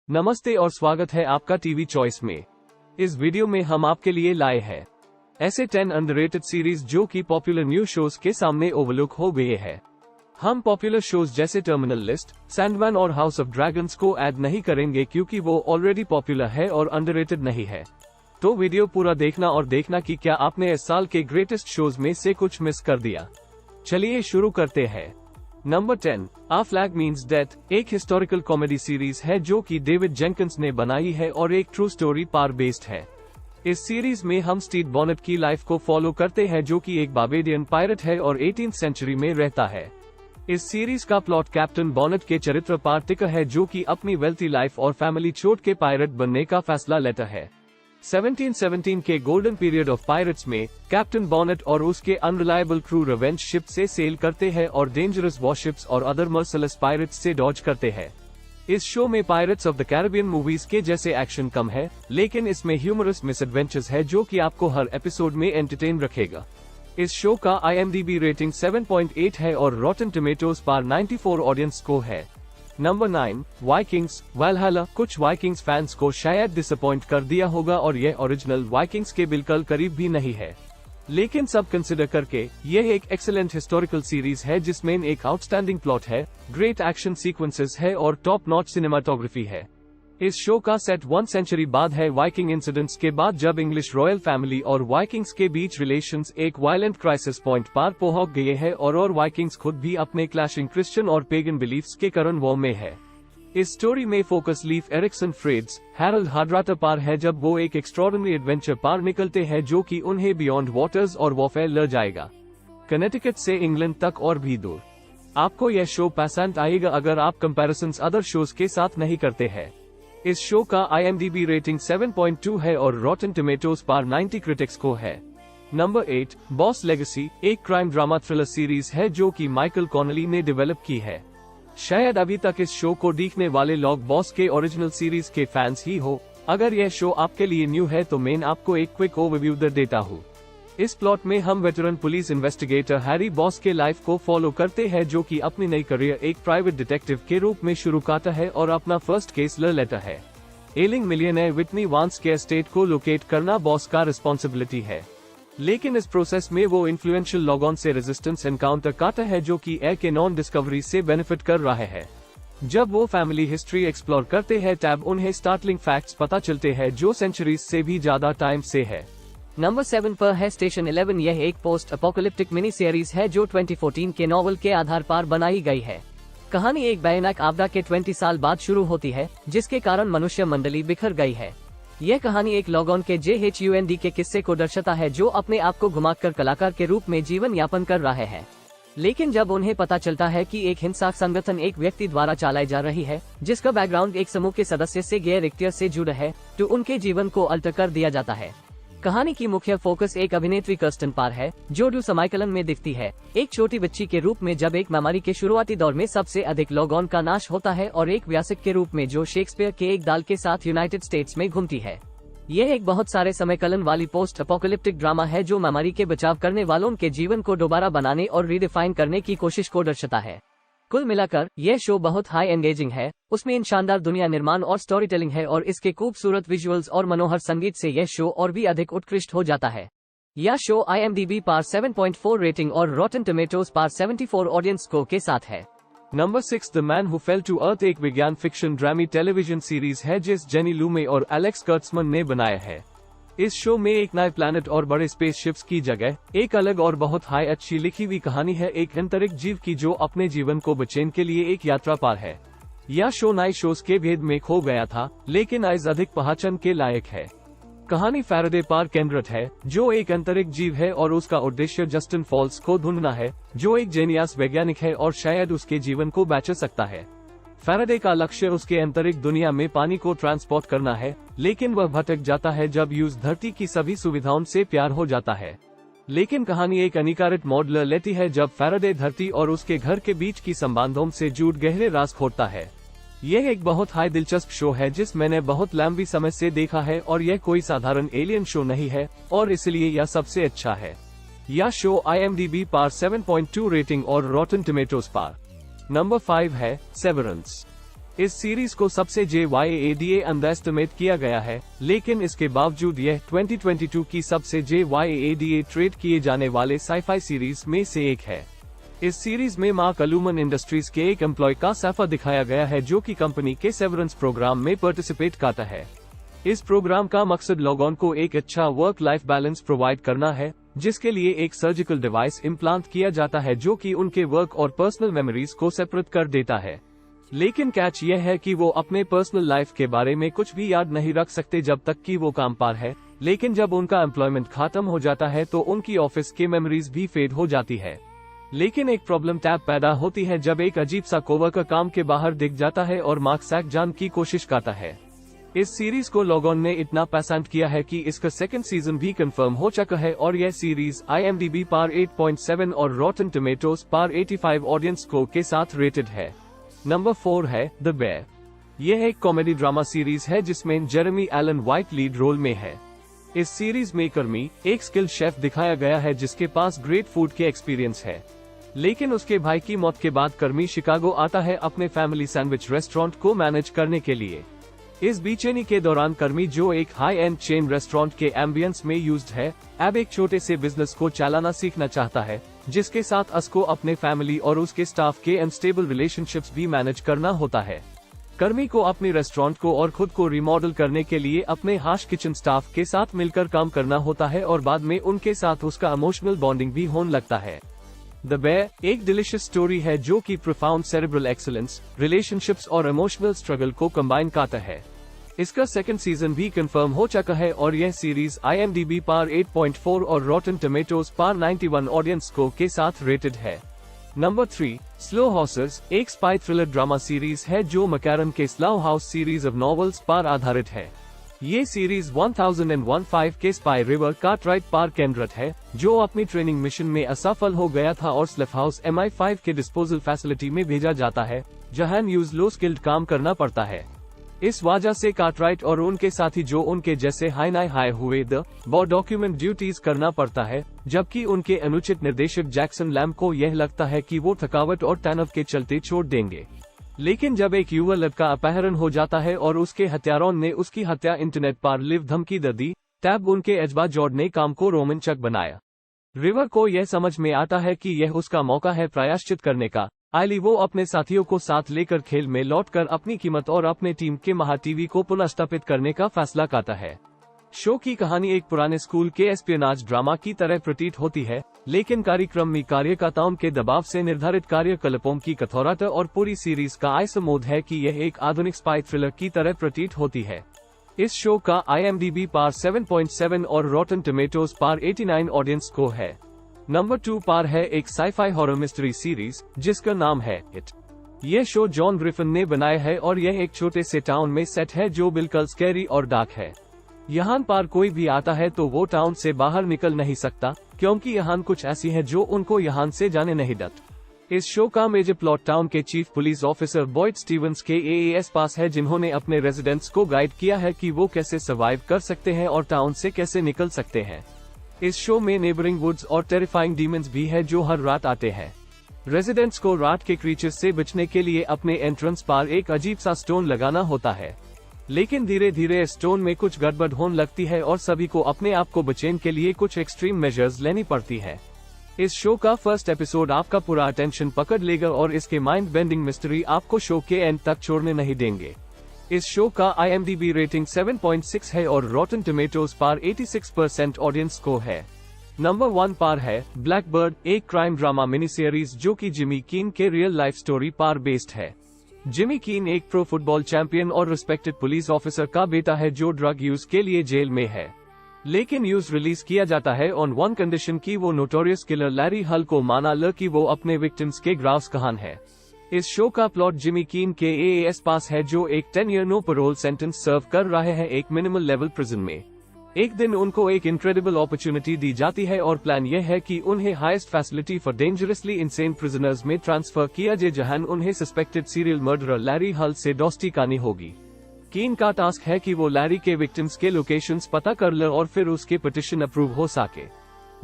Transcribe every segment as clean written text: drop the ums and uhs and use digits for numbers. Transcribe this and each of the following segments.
नमस्ते और स्वागत है आपका टीवी चॉइस में। इस वीडियो में हम आपके लिए लाए हैं ऐसे 10 अंडररेटेड सीरीज जो कि पॉपुलर न्यू शोज के सामने ओवरलुक हो गए हैं। हम पॉपुलर शोज जैसे टर्मिनल लिस्ट, सैंडमैन और हाउस ऑफ ड्रैगन्स को ऐड नहीं करेंगे क्योंकि वो ऑलरेडी पॉपुलर है और अंडररेटेड नहीं है। तो वीडियो पूरा देखना और देखना कि क्या आपने इस साल के ग्रेटेस्ट शोज में से कुछ मिस कर दिया। चलिए शुरू करते हैं। नंबर 10, आ फ्लैग मीन्स डेथ एक हिस्टोरिकल कॉमेडी सीरीज है जो कि डेविड जेंकिंस ने बनाई है और एक ट्रू स्टोरी पर बेस्ड है। इस सीरीज में हम स्टीव बॉनेट की लाइफ को फॉलो करते हैं जो कि एक बार्बेडियन पायरेट है और 18th सेंचुरी में रहता है। इस सीरीज का प्लॉट कैप्टन बॉनेट के चरित्र पर टिका है जो कि अपनी वेल्थी लाइफ और फैमिली छोड़ के पायरेट बनने का फैसला लेता है। 1717 के गोल्डन पीरियड ऑफ पायरेट्स में कैप्टन बॉनेट और उसके अनरिलायबल क्रू रिवेंज शिप से सेल करते हैं और डेंजरस वॉरशिप्स और अदर मर्सिलेस पायरेट्स से डॉज करते हैं। इस शो में pirates of the Caribbean movies के जैसे एक्शन कम है, लेकिन इसमें ह्यूमरस मिसएडवेंचर्स है जो कि आपको हर एपिसोड में एंटरटेन रखेगा। इस शो का IMDb रेटिंग 7.8 है और रॉटन टमेटोज पर 94 ऑडियंस स्कोर है। Number 9, Vikings Valhalla. कुछ वाइकिंग्स फैंस को शायद डिसअपॉइंट कर दिया होगा और यह ओरिजिनल वाइकिंग्स के बिल्कुल करीब भी नहीं है, लेकिन सब कंसिडर करके यह एक एक्सेलेंट हिस्टोरिकल सीरीज है जिसमें एक आउटस्टैंडिंग प्लॉट है, ग्रेट एक्शन सीक्वेंसेस है और टॉप नॉच सिनेमाटोग्राफी है। इस शो का सेट 1 सेंचुरी बाद है वाइकिंग इंसिडेंट्स के बाद, जब इंग्लिश रॉयल फैमिली और वाइकिंग्स के बीच रिलेशंस एक वायलेंट क्राइसिस पॉइंट पर पहुंच गए हैं और वाइकिंग्स खुद भी अपने क्लैशिंग क्रिश्चियन और पेगन बिलीफ्स के कारण वॉर में है। इस स्टोरी में focus Leif Erikson Freydis Harald Hardrada पर है जब वो एक एक्स्ट्रॉर्डिनरी एडवेंचर पर निकलते हैं जो कि उन्हें बियॉन्ड वाटर्स और वॉरफेयर ले जाएगा, कनेटिकट से इंग्लैंड तक और भी दूर। आपको यह शो पसंद आएगा अगर आप कंपैरिजंस अदर शोज के साथ नहीं करते हैं। इस शो का IMDb रेटिंग 7.2 है और रॉटन टमेटोज पर 90 क्रिटिक्स को है। नंबर 8, बॉस लेगेसी एक क्राइम ड्रामा थ्रिलर सीरीज है जो कि माइकल कॉनली ने डेवलप की है। शायद अभी तक इस शो को देखने वाले लोग बॉस के ओरिजिनल सीरीज के फैंस ही हो। अगर यह शो आपके लिए न्यू है तो मैं आपको एक क्विक ओवरव्यू देता हूँ। इस प्लॉट में हम veteran police investigator Harry boss के लाइफ को फॉलो करते हैं जो कि अपनी नई करियर एक प्राइवेट डिटेक्टिव के रूप में शुरू करता है और अपना फर्स्ट केस ले लेता है। एलिंग मिलियनेयर विटनी वांस के एस्टेट को लोकेट करना बॉस का रिस्पॉन्सिबिलिटी है, लेकिन इस प्रोसेस में वो इन्फ्लुएंशियल लॉगॉन से रेजिस्टेंस एनकाउंटर करता है जो कि एयर के नॉन डिस्कवरी से बेनिफिट कर रहा है। जब वो फैमिली हिस्ट्री एक्सप्लोर करते हैं तब उन्हें स्टार्टलिंग फैक्ट्स पता चलते हैं जो सेंचुरीज से भी ज्यादा टाइम से है। नंबर 7 पर है स्टेशन 11। यह एक पोस्ट अपोकलिप्टिक मिनी सीरीज है जो 2014 के नॉवल के आधार पर बनाई गई है। कहानी एक भयानक आपदा के 20 साल बाद शुरू होती है जिसके कारण मनुष्य मंडली बिखर गई है। यह कहानी एक लॉगॉन के JHUND के किस्से को दर्शाता है जो अपने आप को घुमाकर कलाकार के रूप में जीवन यापन कर रहे हैं, लेकिन जब उन्हें पता चलता है कि एक हिंसक संगठन एक व्यक्ति द्वारा चलाई जा रही है जिसका बैकग्राउंड एक समूह के सदस्य से गैर इख्तियार से जुड़ा है, तो उनके जीवन को अल्टर कर दिया जाता है। कहानी की मुख्य फोकस एक अभिनेत्री कर्स्टन पर है जो डू समाइकलन में दिखती है एक छोटी बच्ची के रूप में जब एक महामारी के शुरुआती दौर में सबसे अधिक लोगों का नाश होता है, और एक व्यासक के रूप में जो शेक्सपियर के एक दल के साथ यूनाइटेड स्टेट्स में घूमती है। यह एक बहुत सारे समयकलन वाली पोस्ट अपोकलिप्टिक ड्रामा है जो महामारी के बचाव करने वालों के जीवन को दोबारा बनाने और रीडिफाइन करने की कोशिश को दर्शाता है। कुल मिलाकर यह शो बहुत हाई एंगेजिंग है, उसमें इन शानदार दुनिया निर्माण और स्टोरी टेलिंग है और इसके खूबसूरत विजुअल्स और मनोहर संगीत से यह शो और भी अधिक उत्कृष्ट हो जाता है। यह शो IMDb पर 7.4 रेटिंग और रॉटन टमेटोज पर 74 ऑडियंस स्कोर के साथ है। Number 6, the man who fell to earth एक विज्ञान फिक्शन ड्रामी टेलीविजन सीरीज है जिस जेनी लूमे और एलेक्स कर्ट्समन ने बनाया है। इस शो में एक नए प्लैनेट और बड़े स्पेसशिप्स की जगह एक अलग और बहुत हाई अच्छी लिखी हुई कहानी है एक अंतरिक्ष जीव की जो अपने जीवन को बचाने के लिए एक यात्रा पर है। यह शो नए शोज के भेद में खो गया था, लेकिन आज अधिक पहचान के लायक है। कहानी फैराडे पर केंद्रित है जो एक अंतरिक्ष जीव है और उसका उद्देश्य जस्टिन फॉल्स को ढूंढना है जो एक जेनियस वैज्ञानिक है और शायद उसके जीवन को बचा सकता है। फैराडे का लक्ष्य उसके अंतरिक्ष दुनिया में पानी को ट्रांसपोर्ट करना है, लेकिन वह भटक जाता है जब यूज धरती की सभी सुविधाओं से प्यार हो जाता है। लेकिन कहानी एक अनिवार्य मोड़ लेती है जब फैराडे धरती और उसके घर के बीच की संबंधों से जुड़ गहरे राज खोदता है। यह एक बहुत हाई दिलचस्प शो है जिस मैंने बहुत लंबी समय से देखा है और यह कोई साधारण एलियन शो नहीं है और इसलिए यह सबसे अच्छा है। यह शो IMDb पर 7.2 रेटिंग और रॉटन टमेटोज पर। नंबर 5 है सेवरेंस। इस सीरीज को सबसे JYADA अंडर एस्टिमेट किया गया है, लेकिन इसके बावजूद यह 2022 की सबसे JYADA ट्रेड किए जाने वाले साइफाई सीरीज में से एक है। इस सीरीज में मार्क अलूमन इंडस्ट्रीज के एक एम्प्लॉय का सफर दिखाया गया है जो कि कंपनी के सेवरेंस प्रोग्राम में पार्टिसिपेट करता है। इस प्रोग्राम का मकसद लोगों को एक अच्छा वर्क लाइफ बैलेंस प्रोवाइड करना है, जिसके लिए एक सर्जिकल डिवाइस इम्प्लांट किया जाता है जो कि उनके वर्क और पर्सनल मेमोरीज को सेपरेट कर देता है। लेकिन कैच यह है कि वो अपने पर्सनल लाइफ के बारे में कुछ भी याद नहीं रख सकते जब तक कि वो काम पर है, लेकिन जब उनका एम्प्लॉयमेंट खत्म हो जाता है तो उनकी ऑफिस की मेमोरीज भी फेड हो जाती है। लेकिन एक प्रॉब्लम टैब पैदा होती है जब एक अजीब सा कोवर्कर काम के बाहर दिख जाता है और मार्क सैक जान की कोशिश करता है। इस सीरीज को लोगों ने इतना पसंद किया है कि इसका सेकंड सीजन भी कंफर्म हो चुका है और यह सीरीज IMDb पर 8.7 और रॉटन टोमेटोज पर 85 ऑडियंस स्कोर के साथ रेटेड है। नंबर 4 है द बेयर। यह एक कॉमेडी ड्रामा सीरीज है जिसमें Jeremy Allen White lead role में है। इस सीरीज में कर्मी, एक स्किल्ड शेफ दिखाया गया है जिसके पास ग्रेट फूड के एक्सपीरियंस है, लेकिन उसके भाई की मौत के बाद कर्मी शिकागो आता है अपने फैमिली सैंडविच रेस्टोरेंट को मैनेज करने के लिए। इस बेचैनी के दौरान कर्मी, जो एक हाई एंड चेन रेस्टोरेंट के एम्बियंस में यूज्ड है, अब एक छोटे से बिजनेस को चलाना सीखना चाहता है, जिसके साथ उसको अपने फैमिली और उसके स्टाफ के अनस्टेबल रिलेशनशिप्स भी मैनेज करना होता है। कर्मी को अपने रेस्टोरेंट को और खुद को रिमॉडल करने के लिए अपने हाश किचन स्टाफ के साथ मिलकर काम करना होता है और बाद में उनके साथ उसका इमोशनल बॉन्डिंग भी होने लगता है। द बेयर एक डिलीशियस स्टोरी है जो कि प्रोफाउंड सेरेब्रल एक्सीलेंस, रिलेशनशिप्स और इमोशनल स्ट्रगल को कंबाइन करता है। इसका सेकंड सीजन भी कंफर्म हो चुका है और यह सीरीज IMDb पर 8.4 और रॉटन टोमेटोज पर 91 ऑडियंस स्कोर के साथ रेटेड है। नंबर 3 स्लो हॉर्सेस एक स्पाई थ्रिलर ड्रामा सीरीज है जो मैकरन के slow house series of novels पर आधारित है। ये सीरीज 1015 के स्पाई रिवर कार्टराइट पर केंद्रित है, जो अपनी ट्रेनिंग मिशन में असफल हो गया था और स्लिफ हाउस MI5 के डिस्पोजल फैसिलिटी में भेजा जाता है, जहां न्यूज लो स्किल्ड काम करना पड़ता है। इस वजह से कार्टराइट और उनके साथी जो उनके जैसे हाई हुए डॉक्यूमेंट ड्यूटीज करना पड़ता है, जबकि उनके अनुचित निर्देशक जैक्सन लैम्ब को यह लगता है कि वो थकावट और तनाव के चलते छोड़ देंगे। लेकिन जब एक युवा लड़का अपहरण हो जाता है और उसके हत्यारों ने उसकी हत्या इंटरनेट पर लिव धमकी दे दी, तब उनके एजबा जॉर्ड ने काम को रोमांचक बनाया। रिवर को यह समझ में आता है कि यह उसका मौका है प्रायश्चित करने का। आइली वो अपने साथियों को साथ लेकर खेल में लौटकर अपनी कीमत और अपने टीम के महाटीवी को पुनः स्थापित करने का फैसला करता है। शो की कहानी एक पुराने स्कूल के एस्पियोनाज ड्रामा की तरह प्रतीत होती है, लेकिन कार्यक्रम में कार्यकर्ताओं के दबाव से निर्धारित कार्यकलापों की कठोरता और पूरी सीरीज का ऐसा मोड है कि यह एक आधुनिक स्पाई थ्रिलर की तरह प्रतीत होती है। इस शो का IMDb पर 7.7 और रॉटन टोमेटोज पर 89 ऑडियंस स्कोर है। नंबर 2 पर है एक साइफाई हॉरर मिस्ट्री सीरीज जिसका नाम है इट। यह शो जॉन ग्रिफिन ने बनाया है और यह एक छोटे से टाउन में सेट है जो बिल्कुल स्कैरी और डार्क है। यहाँ पर कोई भी आता है तो वो टाउन से बाहर निकल नहीं सकता, क्योंकि यहाँ कुछ ऐसी है जो उनको यहाँ से जाने नहीं देते। इस शो का मेजर प्लॉट टाउन के chief police officer Boyd Stevens के AAS पास है, जिन्होंने अपने रेजिडेंट्स को गाइड किया है कि वो कैसे सर्वाइव कर सकते हैं और टाउन से कैसे निकल सकते हैं। इस शो में नेबरिंग वुड्स और टेरिफाइंग डीमंस भी है जो हर रात आते हैं। रेजिडेंट्स को रात के क्रीचर्स से बचने के लिए अपने एंट्रेंस पर एक अजीब सा स्टोन लगाना होता है, लेकिन धीरे धीरे स्टोन में कुछ गड़बड़ होने लगती है और सभी को अपने आप को बचाने के लिए कुछ एक्सट्रीम मेजर्स लेनी पड़ती है। इस शो का फर्स्ट एपिसोड आपका पूरा अटेंशन पकड़ लेगा और इसके माइंड बेंडिंग मिस्ट्री आपको शो के एंड तक छोड़ने नहीं देंगे। इस शो का IMDb रेटिंग 7.6 है और रॉटन टोमेटोज पर 86% ऑडियंस स्कोर है। नंबर 1 पर है ब्लैकबर्ड एक क्राइम ड्रामा मिनी सीरीज जो कि जिमी कीन के रियल लाइफ स्टोरी पर बेस्ड है। जिमी कीन एक प्रो फुटबॉल चैंपियन और रिस्पेक्टेड पुलिस ऑफिसर का बेटा है जो ड्रग यूज के लिए जेल में है, लेकिन यूज रिलीज किया जाता है ऑन वन कंडीशन कि वो नोटोरियस किलर लैरी हल को माना ले कि वो अपने विक्टिम्स के ग्राफ्स कहान है। इस शो का प्लॉट जिमी कीन के AAS पास है जो एक 10 ईयर नो पैरोल सेंटेंस सर्व कर रहे हैं एक मिनिमल लेवल प्रिजन में। एक दिन उनको एक इनक्रेडिबल अपॉर्चुनिटी दी जाती है और प्लान यह है कि उन्हें highest facility for dangerously insane prisoners में ट्रांसफर किया जाए, जहां उन्हें सस्पेक्टेड सीरियल मर्डरर लैरी हल से दोस्ती करनी होगी। कीन का टास्क है कि वो लैरी के विक्टिम्स के लोकेशंस पता कर ले और फिर उसके पिटिशन अप्रूव हो सके।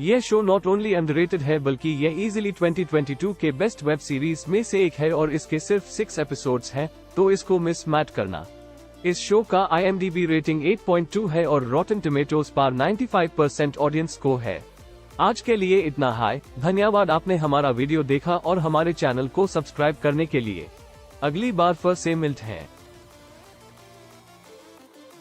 यह शो नॉट ओनली अंडररेटेड है बल्कि यह इजीली 2022 के बेस्ट वेब सीरीज में से एक है और इसके सिर्फ 6 एपिसोड्स हैं, तो इसको मिस मत करना। इस शो का IMDb रेटिंग 8.2 है और रॉटन टमेटोज पर 95% ऑडियंस को है। आज के लिए इतना है, धन्यवाद आपने हमारा वीडियो देखा और हमारे चैनल को सब्सक्राइब करने के लिए। अगली बार फिर से मिलते हैं।